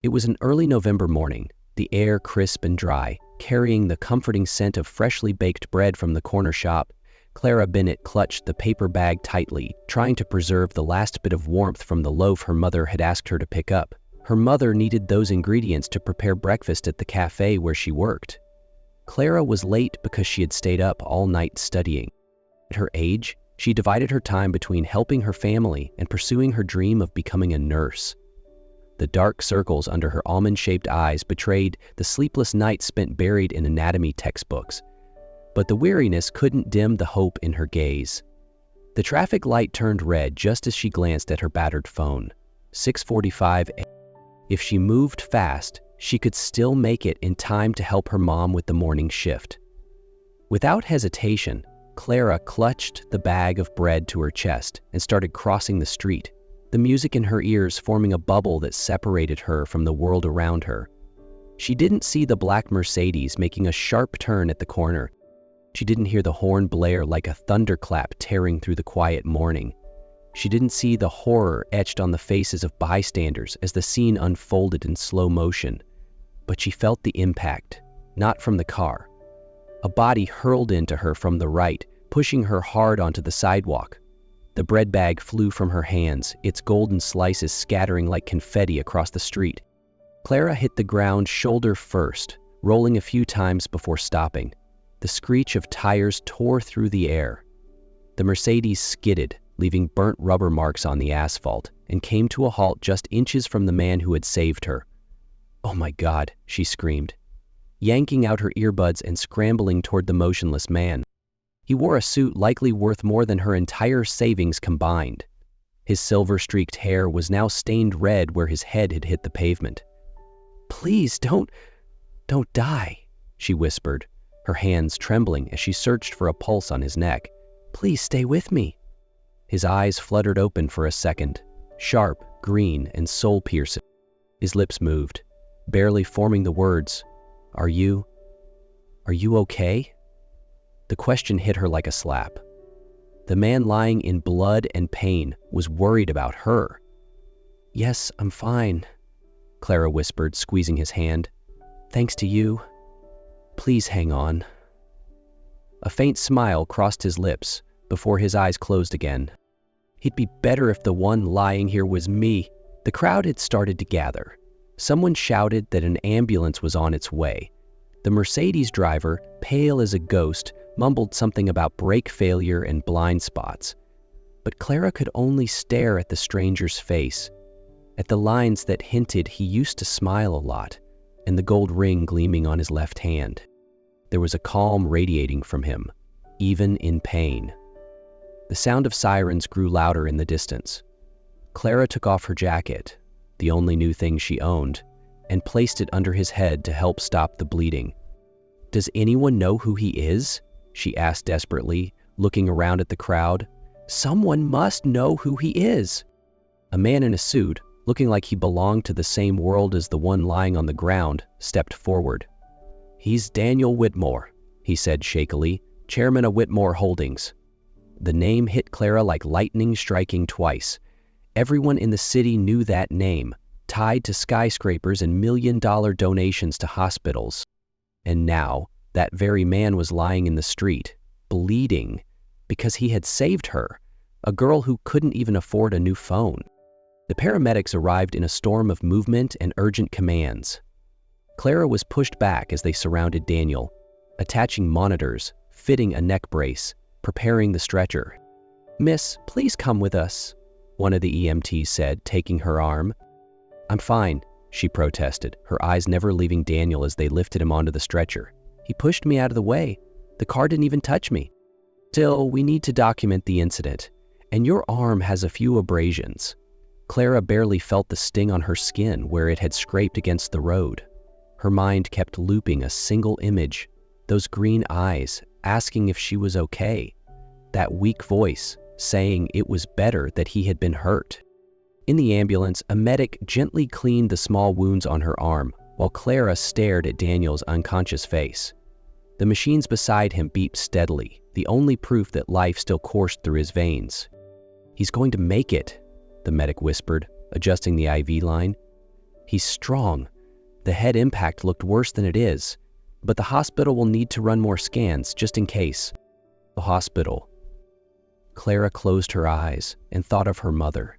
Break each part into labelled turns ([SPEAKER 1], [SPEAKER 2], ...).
[SPEAKER 1] It was an early November morning, the air crisp and dry. Carrying the comforting scent of freshly baked bread from the corner shop, Clara Bennett clutched the paper bag tightly, trying to preserve the last bit of warmth from the loaf her mother had asked her to pick up. Her mother needed those ingredients to prepare breakfast at the cafe where she worked. Clara was late because she had stayed up all night studying. At her age, she divided her time between helping her family and pursuing her dream of becoming a nurse. The dark circles under her almond-shaped eyes betrayed the sleepless nights spent buried in anatomy textbooks, but the weariness couldn't dim the hope in her gaze. The traffic light turned red just as she glanced at her battered phone. 6:45 a.m. If she moved fast, she could still make it in time to help her mom with the morning shift. Without hesitation, Clara clutched the bag of bread to her chest and started crossing the street, the music in her ears forming a bubble that separated her from the world around her. She didn't see the black Mercedes making a sharp turn at the corner. She didn't hear the horn blare like a thunderclap tearing through the quiet morning. She didn't see the horror etched on the faces of bystanders as the scene unfolded in slow motion. But she felt the impact, not from the car. A body hurled into her from the right, pushing her hard onto the sidewalk. The bread bag flew from her hands, its golden slices scattering like confetti across the street. Clara hit the ground shoulder first, rolling a few times before stopping. The screech of tires tore through the air. The Mercedes skidded, leaving burnt rubber marks on the asphalt, and came to a halt just inches from the man who had saved her. "Oh my God," she screamed, yanking out her earbuds and scrambling toward the motionless man. He wore a suit likely worth more than her entire savings combined. His silver-streaked hair was now stained red where his head had hit the pavement. "Please, don't die," she whispered, her hands trembling as she searched for a pulse on his neck. "Please stay with me." His eyes fluttered open for a second, sharp, green, and soul-piercing. His lips moved, barely forming the words, Are you okay?" The question hit her like a slap. The man lying in blood and pain was worried about her. "Yes, I'm fine," Clara whispered, squeezing his hand. "Thanks to you. Please hang on." A faint smile crossed his lips before his eyes closed again. "It'd be better if the one lying here was me." The crowd had started to gather. Someone shouted that an ambulance was on its way. The Mercedes driver, pale as a ghost, mumbled something about brake failure and blind spots. But Clara could only stare at the stranger's face, at the lines that hinted he used to smile a lot, and the gold ring gleaming on his left hand. There was a calm radiating from him, even in pain. The sound of sirens grew louder in the distance. Clara took off her jacket, the only new thing she owned, and placed it under his head to help stop the bleeding. "Does anyone know who he is?" she asked desperately, looking around at the crowd. "Someone must know who he is." A man in a suit, looking like he belonged to the same world as the one lying on the ground, stepped forward. "He's Daniel Whitmore," he said shakily, "chairman of Whitmore Holdings." The name hit Clara like lightning striking twice. Everyone in the city knew that name, tied to skyscrapers and million-dollar donations to hospitals. And now, that very man was lying in the street, bleeding, because he had saved her, a girl who couldn't even afford a new phone. The paramedics arrived in a storm of movement and urgent commands. Clara was pushed back as they surrounded Daniel, attaching monitors, fitting a neck brace, preparing the stretcher. "Miss, please come with us," one of the EMTs said, taking her arm. "I'm fine," she protested, her eyes never leaving Daniel as they lifted him onto the stretcher. "He pushed me out of the way. The car didn't even touch me." "Still, we need to document the incident, and your arm has a few abrasions." Clara barely felt the sting on her skin where it had scraped against the road. Her mind kept looping a single image, those green eyes asking if she was okay, that weak voice saying it was better that he had been hurt. In the ambulance, a medic gently cleaned the small wounds on her arm, while Clara stared at Daniel's unconscious face. The machines beside him beeped steadily, the only proof that life still coursed through his veins. "He's going to make it," the medic whispered, adjusting the IV line. He's strong. The head impact looked worse than it is, but the hospital will need to run more scans just in case. The hospital. Clara closed her eyes and thought of her mother,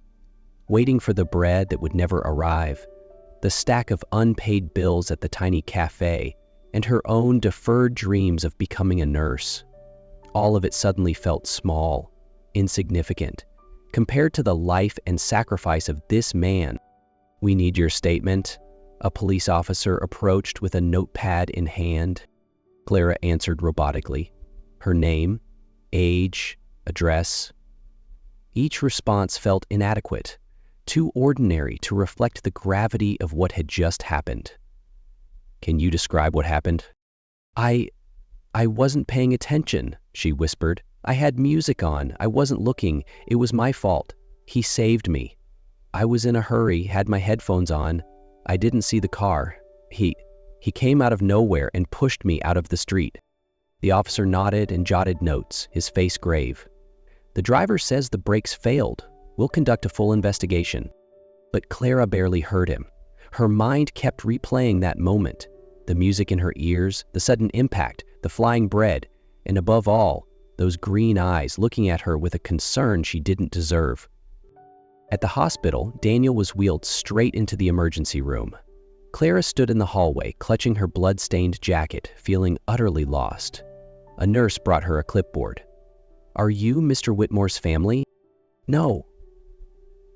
[SPEAKER 1] waiting for the bread that would never arrive, the stack of unpaid bills at the tiny cafe, and her own deferred dreams of becoming a nurse. All of it suddenly felt small, insignificant, compared to the life and sacrifice of this man. "We need your statement." A police officer approached with a notepad in hand. Clara answered robotically. Her name, age, address. Each response felt inadequate, too ordinary to reflect the gravity of what had just happened. "Can you describe what happened?" I wasn't paying attention," she whispered. "I had music on. I wasn't looking. It was my fault. He saved me. I was in a hurry, had my headphones on. I didn't see the car. He came out of nowhere and pushed me out of the street." The officer nodded and jotted notes, his face grave. "The driver says the brakes failed. We'll conduct a full investigation." But Clara barely heard him. Her mind kept replaying that moment, the music in her ears, the sudden impact, the flying bread, and above all, those green eyes looking at her with a concern she didn't deserve. At the hospital, Daniel was wheeled straight into the emergency room. Clara stood in the hallway, clutching her blood-stained jacket, feeling utterly lost. A nurse brought her a clipboard. "Are you Mr. Whitmore's family?" "No."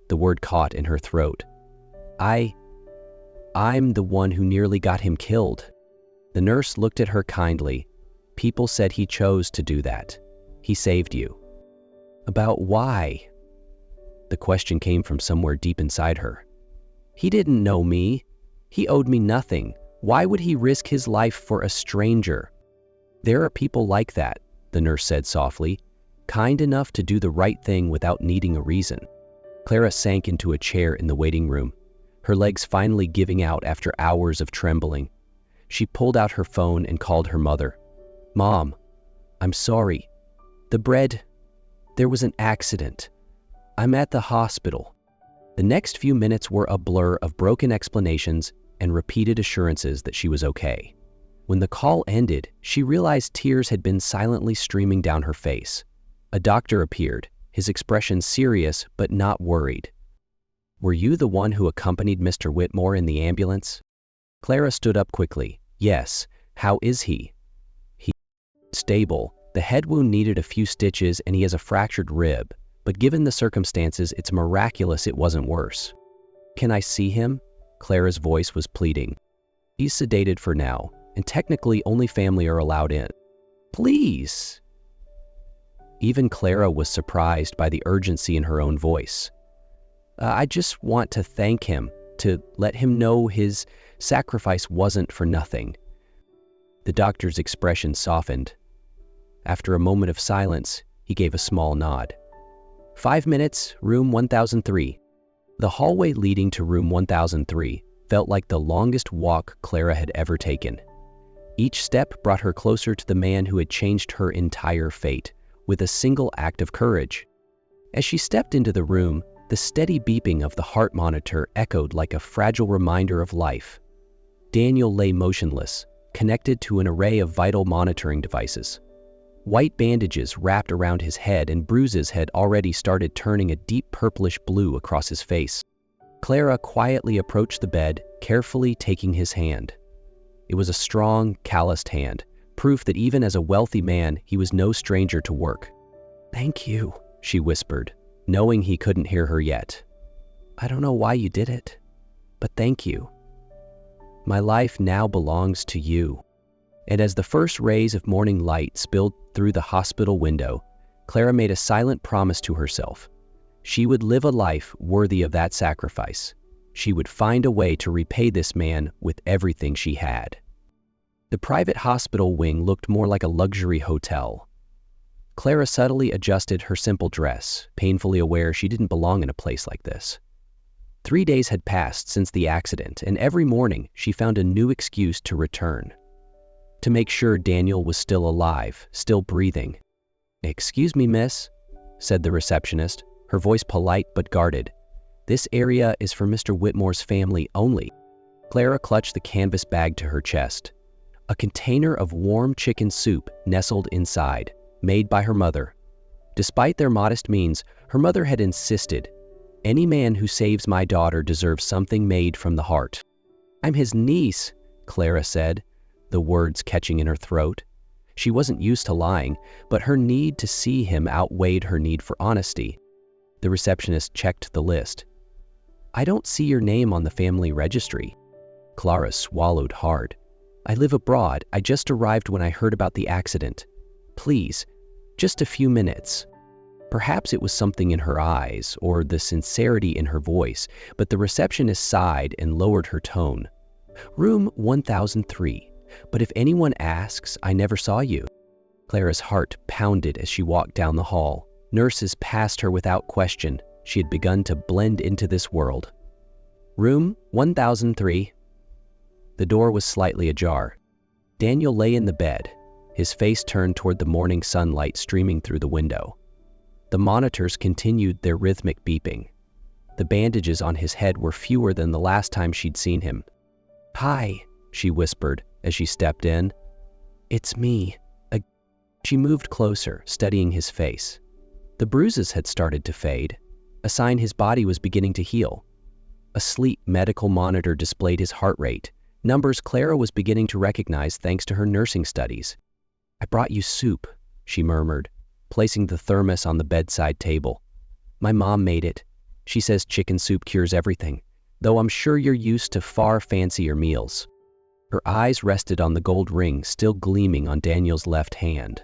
[SPEAKER 1] The word caught in her throat. I'm the one who nearly got him killed." The nurse looked at her kindly. "People said he chose to do that. He saved you." "About why?" The question came from somewhere deep inside her. "He didn't know me. He owed me nothing. Why would he risk his life for a stranger?" "There are people like that," the nurse said softly, "kind enough to do the right thing without needing a reason." Clara sank into a chair in the waiting room, her legs finally giving out after hours of trembling. She pulled out her phone and called her mother. "Mom, I'm sorry. There was an accident. I'm at the hospital." The next few minutes were a blur of broken explanations and repeated assurances that she was okay. When the call ended, she realized tears had been silently streaming down her face. A doctor appeared, his expression serious but not worried. "Were you the one who accompanied Mr. Whitmore in the ambulance?" Clara stood up quickly. "Yes. How is he?" "He's stable. The head wound needed a few stitches and he has a fractured rib, but given the circumstances, it's miraculous it wasn't worse." "Can I see him?" Clara's voice was pleading. "He's sedated for now, and technically only family are allowed in." "Please!" Even Clara was surprised by the urgency in her own voice. "I just want to thank him, to let him know his sacrifice wasn't for nothing." The doctor's expression softened. After a moment of silence, he gave a small nod. 5 minutes, room 1003. The hallway leading to room 1003 felt like the longest walk Clara had ever taken. Each step brought her closer to the man who had changed her entire fate, with a single act of courage. As she stepped into the room, the steady beeping of the heart monitor echoed like a fragile reminder of life. Daniel lay motionless, connected to an array of vital monitoring devices. White bandages wrapped around his head and bruises had already started turning a deep purplish blue across his face. Clara quietly approached the bed, carefully taking his hand. It was a strong, calloused hand, proof that even as a wealthy man, he was no stranger to work. "Thank you," she whispered, knowing he couldn't hear her yet. "I don't know why you did it, but thank you. My life now belongs to you." And as the first rays of morning light spilled through the hospital window, Clara made a silent promise to herself. She would live a life worthy of that sacrifice. She would find a way to repay this man with everything she had. The private hospital wing looked more like a luxury hotel. Clara subtly adjusted her simple dress, painfully aware she didn't belong in a place like this. 3 days had passed since the accident, and every morning she found a new excuse to return. To make sure Daniel was still alive, still breathing. "Excuse me, miss," said the receptionist, her voice polite but guarded. "This area is for Mr. Whitmore's family only." Clara clutched the canvas bag to her chest. A container of warm chicken soup nestled inside, made by her mother. Despite their modest means, her mother had insisted, "Any man who saves my daughter deserves something made from the heart." "I'm his niece," Clara said, the words catching in her throat. She wasn't used to lying, but her need to see him outweighed her need for honesty. The receptionist checked the list. "I don't see your name on the family registry." Clara swallowed hard. "I live abroad. I just arrived when I heard about the accident. Please, just a few minutes." Perhaps it was something in her eyes or the sincerity in her voice, but the receptionist sighed and lowered her tone. "Room 1003. But if anyone asks, I never saw you." Clara's heart pounded as she walked down the hall. Nurses passed her without question. She had begun to blend into this world. "Room 1003. The door was slightly ajar. Daniel lay in the bed, his face turned toward the morning sunlight streaming through the window. The monitors continued their rhythmic beeping. The bandages on his head were fewer than the last time she'd seen him. "Hi," she whispered as she stepped in. "It's me." She moved closer, studying his face. The bruises had started to fade, a sign his body was beginning to heal. A sleep medical monitor displayed his heart rate, numbers Clara was beginning to recognize thanks to her nursing studies. "I brought you soup," she murmured, placing the thermos on the bedside table. "My mom made it. She says chicken soup cures everything, though I'm sure you're used to far fancier meals." Her eyes rested on the gold ring still gleaming on Daniel's left hand.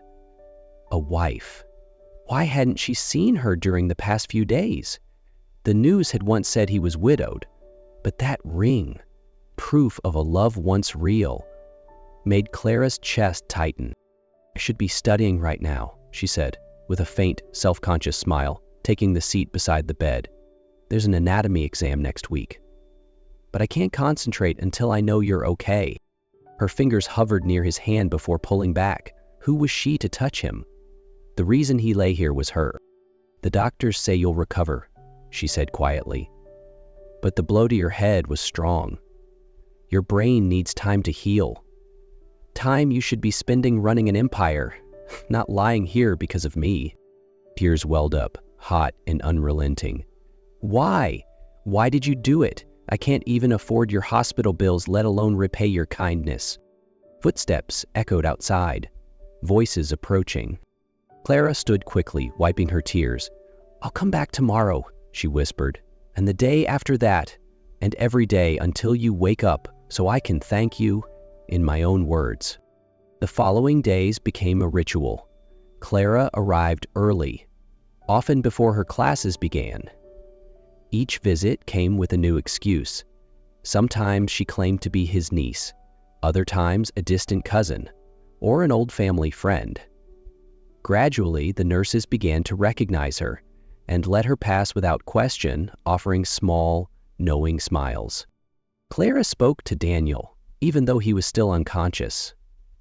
[SPEAKER 1] A wife. Why hadn't she seen her during the past few days? The news had once said he was widowed, but that ring, proof of a love once real, made Clara's chest tighten. "I should be studying right now," she said, with a faint, self-conscious smile, taking the seat beside the bed. "There's an anatomy exam next week. But I can't concentrate until I know you're okay." Her fingers hovered near his hand before pulling back. Who was she to touch him? The reason he lay here was her. "The doctors say you'll recover," she said quietly. "But the blow to your head was strong. Your brain needs time to heal. Time you should be spending running an empire, not lying here because of me." Tears welled up, hot and unrelenting. "Why? Why did you do it? I can't even afford your hospital bills, let alone repay your kindness." Footsteps echoed outside, voices approaching. Clara stood quickly, wiping her tears. "I'll come back tomorrow," she whispered, "and the day after that, and every day until you wake up so I can thank you in my own words." The following days became a ritual. Clara arrived early, often before her classes began. Each visit came with a new excuse. Sometimes she claimed to be his niece, other times a distant cousin, or an old family friend. Gradually, the nurses began to recognize her and let her pass without question, offering small, knowing smiles. Clara spoke to Daniel, even though he was still unconscious.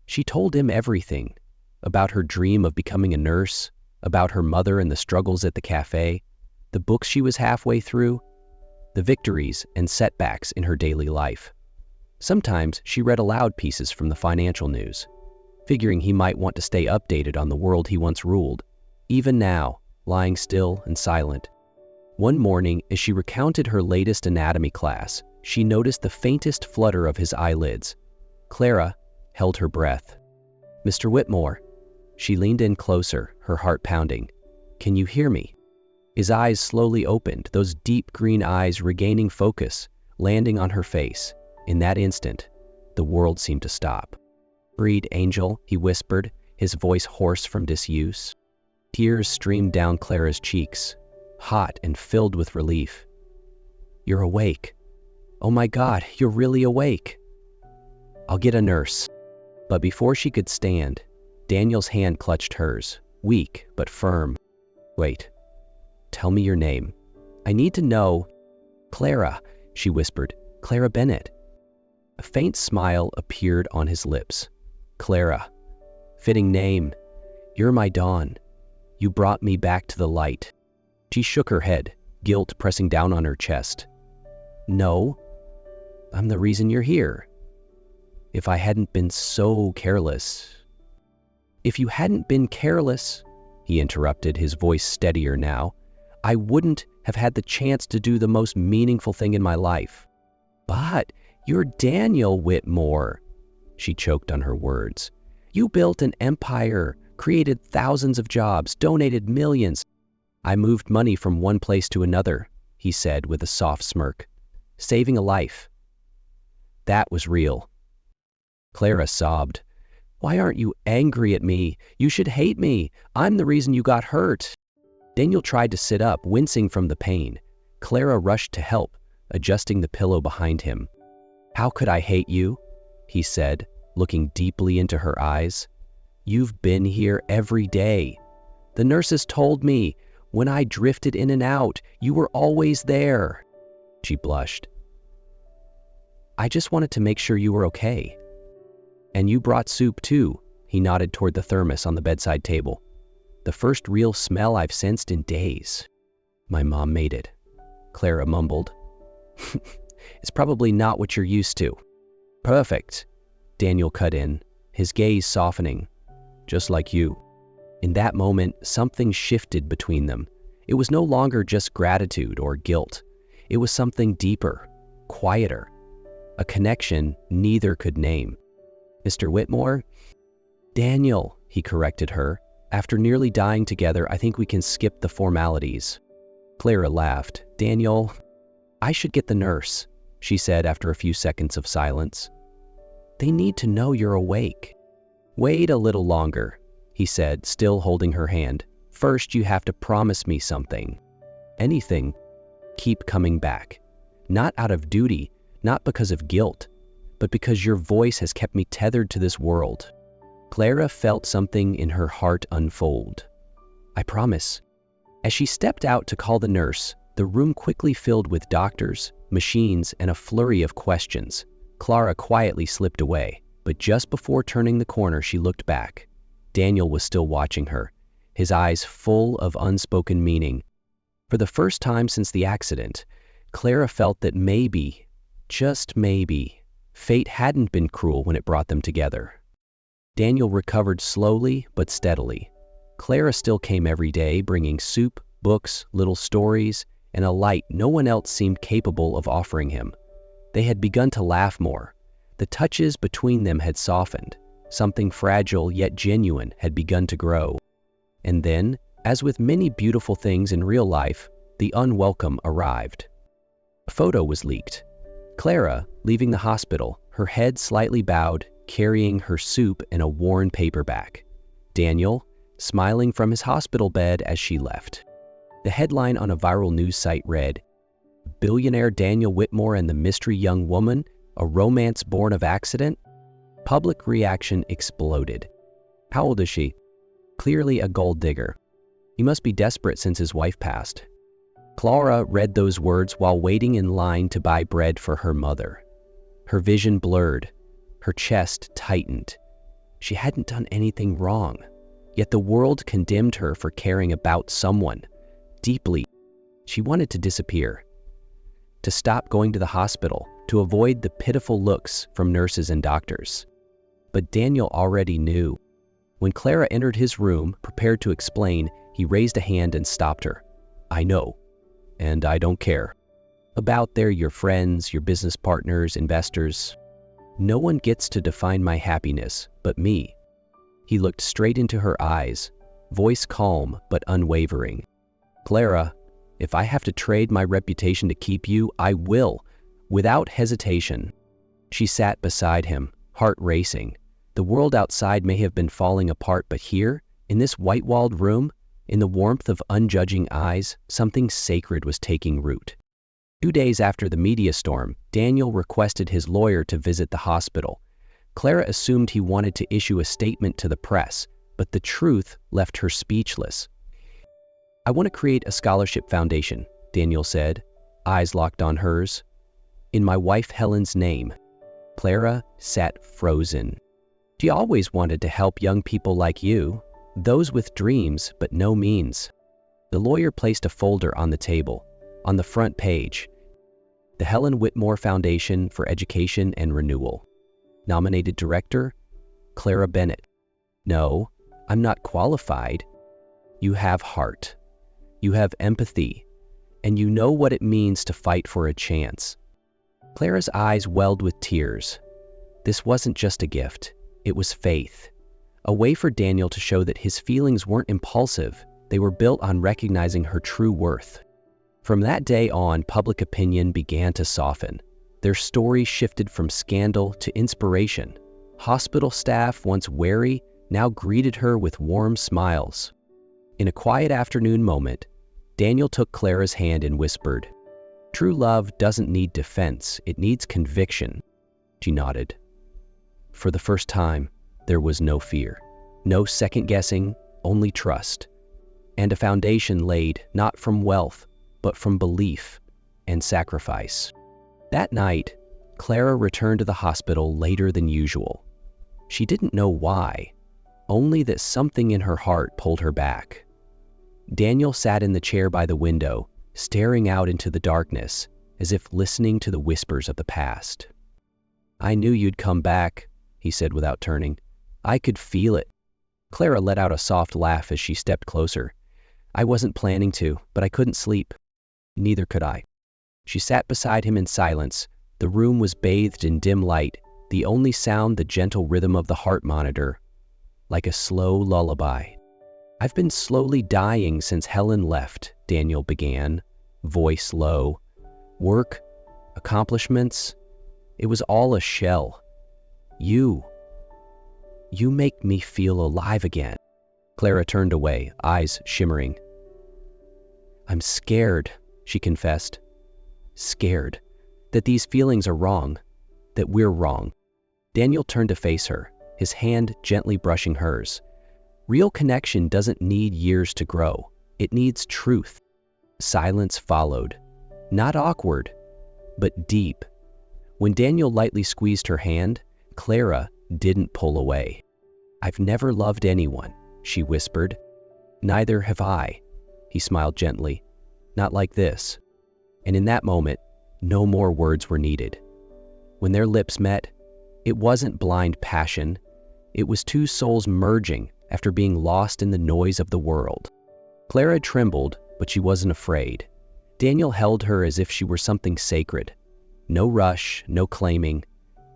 [SPEAKER 1] She told him everything, about her dream of becoming a nurse, about her mother and the struggles at the cafe, the books she was halfway through, the victories and setbacks in her daily life. Sometimes she read aloud pieces from the financial news, figuring he might want to stay updated on the world he once ruled, even now, lying still and silent. One morning, as she recounted her latest anatomy class, she noticed the faintest flutter of his eyelids. Clara held her breath. "Mr. Whitmore." She leaned in closer, her heart pounding. "Can you hear me?" His eyes slowly opened, those deep green eyes regaining focus, landing on her face. In that instant, the world seemed to stop. "Breathe, Angel," he whispered, his voice hoarse from disuse. Tears streamed down Clara's cheeks, hot and filled with relief. "You're awake. Oh my God, you're really awake." "I'll get a nurse." But before she could stand, Daniel's hand clutched hers, weak but firm. "Wait. Tell me your name. I need to know." "Clara," she whispered. "Clara Bennett." A faint smile appeared on his lips. "Clara. Fitting name. You're my dawn. You brought me back to the light." She shook her head, guilt pressing down on her chest. "No." I'm the reason you're here. If I hadn't been so careless. If you hadn't been careless, he interrupted, his voice steadier now, I wouldn't have had the chance to do the most meaningful thing in my life. But you're Daniel Whitmore. She choked on her words. You built an empire, created thousands of jobs, donated millions. I moved money from one place to another, he said with a soft smirk. Saving a life. That was real. Clara sobbed. Why aren't you angry at me? You should hate me. I'm the reason you got hurt. Daniel tried to sit up, wincing from the pain. Clara rushed to help, adjusting the pillow behind him. How could I hate you? He said, looking deeply into her eyes. You've been here every day. The nurses told me, when I drifted in and out, you were always there. She blushed. I just wanted to make sure you were okay. And you brought soup too, he nodded toward the thermos on the bedside table. The first real smell I've sensed in days. My mom made it, Clara mumbled. It's probably not what you're used to. Perfect, Daniel cut in, his gaze softening. Just like you. In that moment, something shifted between them. It was no longer just gratitude or guilt. It was something deeper, quieter. A connection neither could name. Mr. Whitmore? Daniel, he corrected her. After nearly dying together, I think we can skip the formalities. Clara laughed. Daniel, I should get the nurse, she said after a few seconds of silence. They need to know you're awake. Wait a little longer, he said, still holding her hand. First, you have to promise me something. Anything. Keep coming back. Not out of duty, not because of guilt, but because your voice has kept me tethered to this world. Clara felt something in her heart unfold. I promise. As she stepped out to call the nurse, the room quickly filled with doctors, machines, and a flurry of questions. Clara quietly slipped away, but just before turning the corner, she looked back. Daniel was still watching her, his eyes full of unspoken meaning. For the first time since the accident, Clara felt that maybe, just maybe, fate hadn't been cruel when it brought them together. Daniel recovered slowly but steadily. Clara still came every day, bringing soup, books, little stories, and a light no one else seemed capable of offering him. They had begun to laugh more. The touches between them had softened. Something fragile yet genuine had begun to grow. And then, as with many beautiful things in real life, the unwelcome arrived. A photo was leaked. Clara, leaving the hospital, her head slightly bowed, carrying her soup in a worn paperback. Daniel, smiling from his hospital bed as she left. The headline on a viral news site read, Billionaire Daniel Whitmore and the Mystery Young Woman, a romance born of accident? Public reaction exploded. How old is she? Clearly a gold digger. He must be desperate since his wife passed. Clara read those words while waiting in line to buy bread for her mother. Her vision blurred. Her chest tightened. She hadn't done anything wrong, yet the world condemned her for caring about someone. Deeply, she wanted to disappear. To stop going to the hospital, to avoid the pitiful looks from nurses and doctors. But Daniel already knew. When Clara entered his room, prepared to explain, he raised a hand and stopped her. I know, and I don't care. About they're your friends, your business partners, investors. No one gets to define my happiness but me. He looked straight into her eyes, voice calm but unwavering. Clara, if I have to trade my reputation to keep you, I will, without hesitation. She sat beside him, heart racing. The world outside may have been falling apart, but here, in this white-walled room, in the warmth of unjudging eyes, something sacred was taking root. 2 days after the media storm, Daniel requested his lawyer to visit the hospital. Clara assumed he wanted to issue a statement to the press, but the truth left her speechless. I want to create a scholarship foundation, Daniel said, eyes locked on hers. In my wife Helen's name. Clara sat frozen. She always wanted to help young people like you, those with dreams but no means. The lawyer placed a folder on the table. On the front page, the Helen Whitmore Foundation for Education and Renewal. Nominated Director, Clara Bennett. No, I'm not qualified. You have heart. You have empathy. And you know what it means to fight for a chance. Clara's eyes welled with tears. This wasn't just a gift. It was faith. A way for Daniel to show that his feelings weren't impulsive. They were built on recognizing her true worth. From that day on, public opinion began to soften. Their story shifted from scandal to inspiration. Hospital staff, once wary, now greeted her with warm smiles. In a quiet afternoon moment, Daniel took Clara's hand and whispered, "True love doesn't need defense, it needs conviction." She nodded. For the first time, there was no fear, no second-guessing, only trust, and a foundation laid not from wealth, but from belief and sacrifice. That night, Clara returned to the hospital later than usual. She didn't know why, only that something in her heart pulled her back. Daniel sat in the chair by the window, staring out into the darkness, as if listening to the whispers of the past. "I knew you'd come back," he said without turning. "I could feel it." Clara let out a soft laugh as she stepped closer. "I wasn't planning to, but I couldn't sleep." Neither could I. She sat beside him in silence. The room was bathed in dim light, the only sound the gentle rhythm of the heart monitor, like a slow lullaby. "I've been slowly dying since Helen left," Daniel began, voice low. "Work, accomplishments, it was all a shell. You make me feel alive again." Clara turned away, eyes shimmering. "I'm scared," she confessed. "Scared that these feelings are wrong, that we're wrong." Daniel turned to face her, his hand gently brushing hers. Real connection doesn't need years to grow. It needs truth. Silence followed. Not awkward, but deep. When Daniel lightly squeezed her hand, Clara didn't pull away. "I've never loved anyone," she whispered. "Neither have I," he smiled gently. "Not like this." And in that moment, no more words were needed. When their lips met, it wasn't blind passion. It was two souls merging after being lost in the noise of the world. Clara trembled, but she wasn't afraid. Daniel held her as if she were something sacred. No rush, no claiming.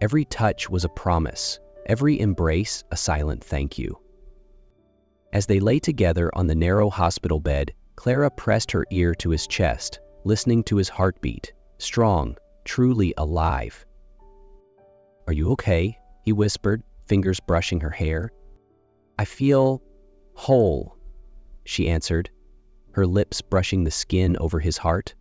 [SPEAKER 1] Every touch was a promise, every embrace a silent thank you. As they lay together on the narrow hospital bed, Clara pressed her ear to his chest, listening to his heartbeat, strong, truly alive. "Are you okay?" he whispered, fingers brushing her hair. "I feel whole," she answered, her lips brushing the skin over his heart.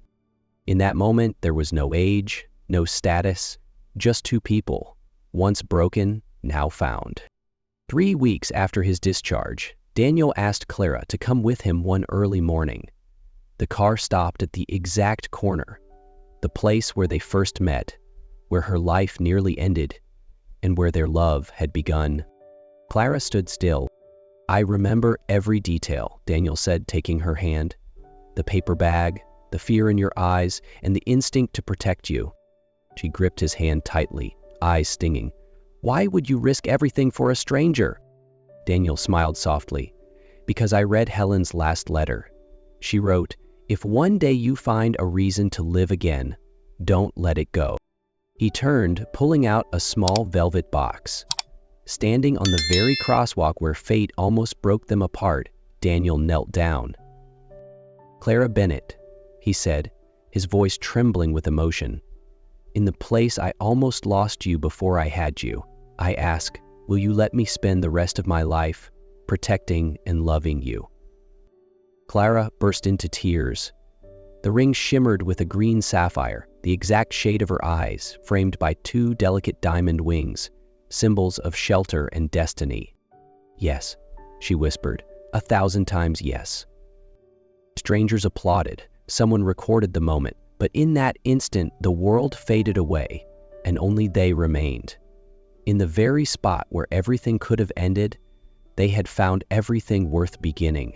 [SPEAKER 1] In that moment, there was no age, no status, just two people, once broken, now found. 3 weeks after his discharge, Daniel asked Clara to come with him one early morning. The car stopped at the exact corner, the place where they first met, where her life nearly ended, and where their love had begun. Clara stood still. "I remember every detail," Daniel said, taking her hand. "The paper bag, the fear in your eyes, and the instinct to protect you." She gripped his hand tightly, eyes stinging. "Why would you risk everything for a stranger?" Daniel smiled softly. "Because I read Helen's last letter. She wrote, 'If one day you find a reason to live again, don't let it go.'" He turned, pulling out a small velvet box. Standing on the very crosswalk where fate almost broke them apart, Daniel knelt down. "Clara Bennett," he said, his voice trembling with emotion. "In the place I almost lost you before I had you, I ask, will you let me spend the rest of my life protecting and loving you?" Clara burst into tears. The ring shimmered with a green sapphire, the exact shade of her eyes, framed by 2 delicate diamond wings, symbols of shelter and destiny. "Yes," she whispered, 1,000 times yes. Strangers applauded. Someone recorded the moment, but in that instant, the world faded away, and only they remained. In the very spot where everything could have ended, they had found everything worth beginning.